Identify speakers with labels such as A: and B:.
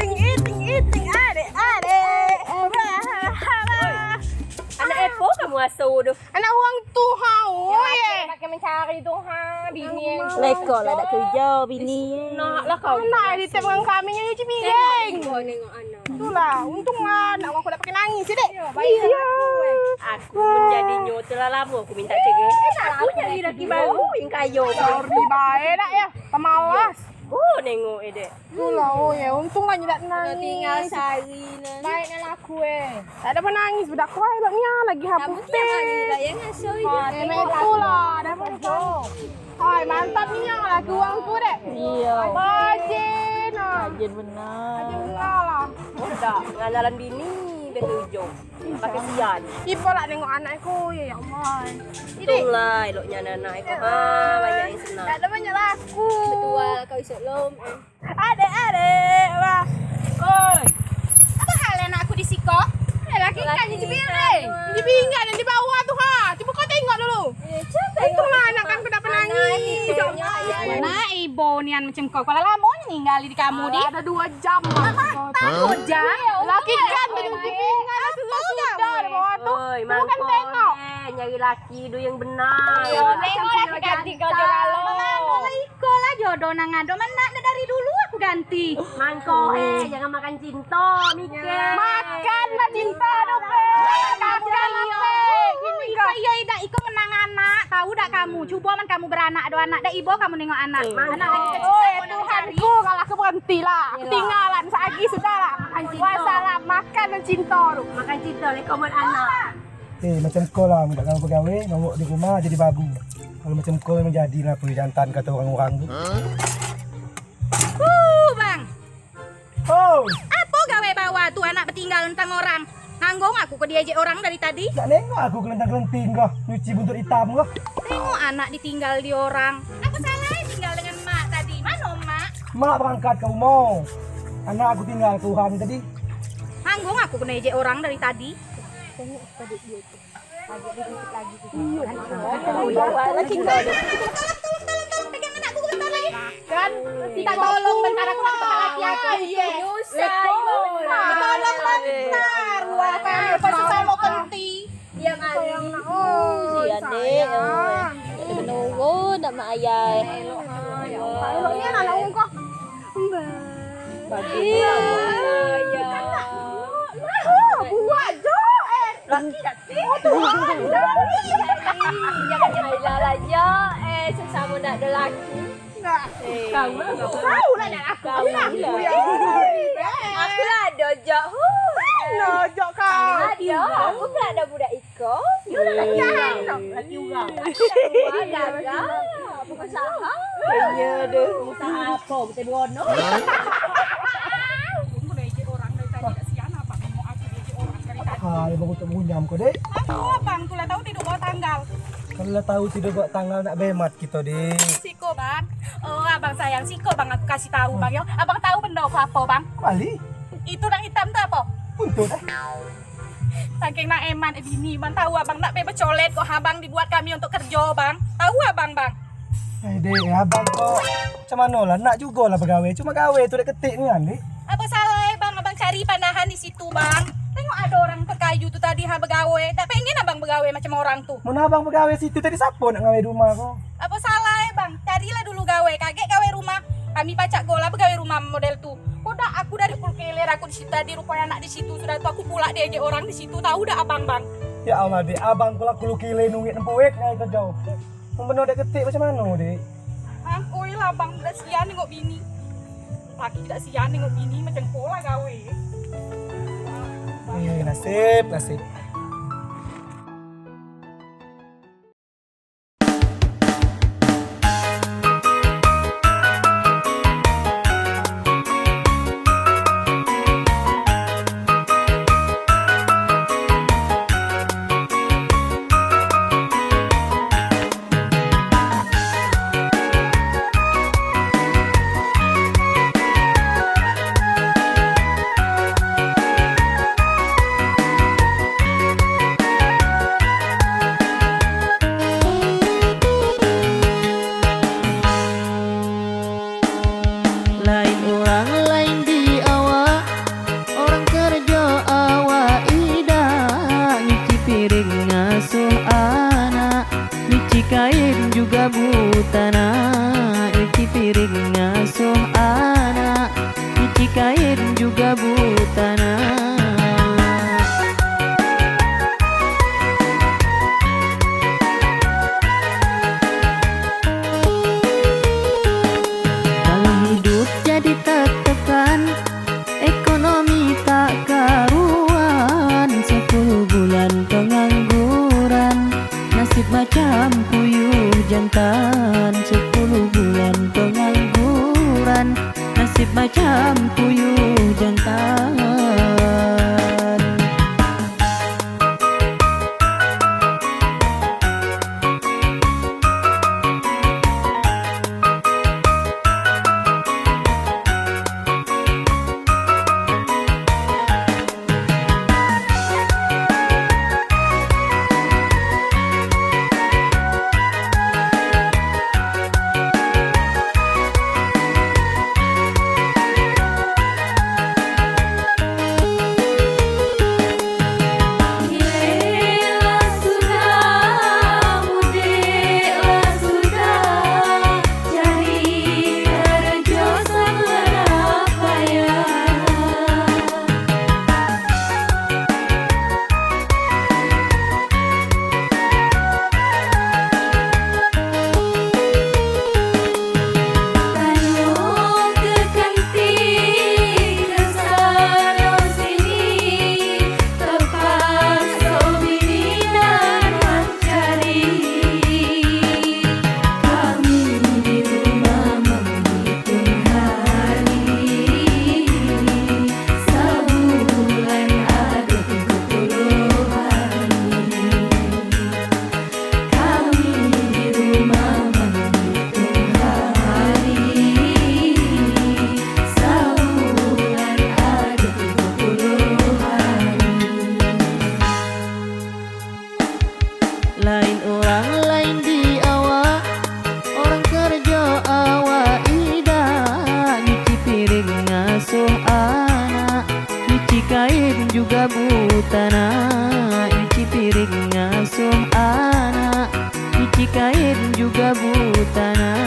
A: Iting, adik.
B: Anak Epo kamu asuh tu.
A: Anak orang tu
B: Pakai mencari tu bini yang
C: Lekor lah nak kerja bini.
B: nak lah kau.
A: Anak di tengah kami yang cuci piring.
B: Tengok anak.
A: Itulah, untung anak aku tak pakai nangis sih, Dek.
B: Aku menjadi nyota lah lama aku minta cerai. Aku nyari laki baru yang kayu.
A: Sorry baik dak ya. Pemalas.
B: Oh nengok dek.
A: Itulah, ya untung lah nyedak nangis.
C: Tinggal sehari lah.
A: Baiknya laku Tak ada penangis budak kau baknya lagi hapus teh.
C: lah yang ngasuh
A: Itulah, dah betul. Hai, mantap ni yang lagi uang tu, Dek.
C: Iya.
A: Rajin.
C: Rajin benar.
A: Rajin benar lah.
B: Udah nganalan bini bertujuh. Pakai sian.
A: Ibu lah nengok anakku, ya Allah.
B: Itulah eloknya anak aku. Banyak yang senang.
A: Tak ada banyak laku.
C: Betul kau isuk lom.
A: Adik, lah. Oi. Apa hal anak aku disiko? Laki kan di piring. Di pinggan yang di bawah tu Cuba kau tengok dulu. Untunglah anak kan kena penangis.
D: Mana ibu nian macam kau. Kalau lama ninggal di kamu di.
A: Ada 2 jam.
D: 2 jam.
A: Laki kan di pinggan sudah di bawah tu.
B: Oi,
A: Kamu kan tengok.
B: nyari laki tu yang benar.
D: Tengok lagi ganti kau kalau. Iko lah jodoh nang ado mana dari dulu aku ganti.
B: Mangko jangan makan cinta, mikir.
A: Makanlah cinta dong, Makanlah,
D: Iya ida iko menang anak. Tahu dak kamu? Coba man kamu beranak ada anak dak ibu kamu nengok anak. Anak lagi kecil.
A: Oh, Tuhanku, kalau aku berhenti lah. Ketinggalan sehari sudah lah. Wassalam, makan dan cinta tu.
B: Makan cinta ni komen anak.
E: Macam kau lah, tak kamu pegawai, ngomong di rumah jadi babu. Kalau macam kau memang jadilah jantan kata orang-orang tu.
D: Bang.
E: Oh,
D: Apa gawe bawa tu anak bertinggal tentang orang? Nganggong aku ke diajak orang dari tadi.
E: tak nengok aku kelentang-kelenting kau, nyuci buntut hitam kau.
D: Tengok anak ditinggal di orang. Apa salahnya tinggal dengan mak tadi? Mana mak?
E: Mak berangkat ke rumah. Anak aku tinggal ke orang tadi.
D: Nganggong aku kena ejek orang dari tadi.
A: Kan, kita tolong bentar aku nak tempat laki aku. Tolong bentar. Wah, kan, pasti saya mau kenti.
C: Yang ada.
A: Oh,
C: Si adik. Ada menunggu nak mak ayah.
A: Eloknya anak ungkah.
C: Iya.
A: Buat je.
B: Laki tak
A: Tuhan.
C: Jangan lah ya. Sesama nak ada laki.
A: Tahu lah nak aku.
C: Aku lah ada jak.
A: Nojok kau.
C: Ada. Aku pula ada budak Iko.
A: You nak laki
B: laki orang.
C: Gagal. Bukan saham.
B: Iya deh. Usaha apa? Betul berono.
E: Ha, dia baru tak munyam kau dek.
D: Apa bang? Tulah tahu tidak bawa tanggal.
E: Kalau lah tahu tidak buat tanggal nak bemat kita dek.
D: Siko bang. Oh abang sayang Siko bang aku kasih tahu bang yo. Abang tahu benda apa bang?
E: Kali
D: Itu nang hitam tu apa?
E: buntut
D: Saking nak eman bini bang tahu abang nak bebas colet kok abang dibuat kami untuk kerja bang. Tahu abang bang?
E: dek, abang kau macam mana lah nak jugalah pegawai. Cuma gawe tu dek ketik ni kan dek.
D: Apa salah bang abang cari panahan di situ bang? Tengok ada orang pekayu tu tadi ha begawe. Tak pengen abang begawe macam orang tu.
E: Mana abang pegawai situ tadi siapa nak gawe rumah kau?
D: Apa salah bang? Carilah dulu gawe. Kaget gawe rumah. Kami pacak gola begawe rumah model tu. Kodak aku dari Pulkeler aku di situ tadi rupanya anak di situ sudah tu aku pula diajak orang di situ tahu dah abang bang.
E: Ya Allah dek, abang kalau aku kile nungit nempuik ngai kerja. Benar dek ketik macam mana dek?
D: Oi lah bang dah sian tengok bini. Laki tidak sian tengok bini macam pola gawe.
E: Nasib.
F: kain juga butana, nyuci piring ngasuh anak, nyuci kain juga butana. Kalau hidup jadi tertekan, ekonomi tak karuan, 10 bulan pengangguran, nasib macam puyuh jantan. 10 bulan pengangguran, nasib macam puyuh jantan. Lain orang lain di awak, orang kerja awak ida, nyuci piring ngasuh anak, nyuci kain juga butana, nyuci piring ngasuh anak, nyuci kain juga butana.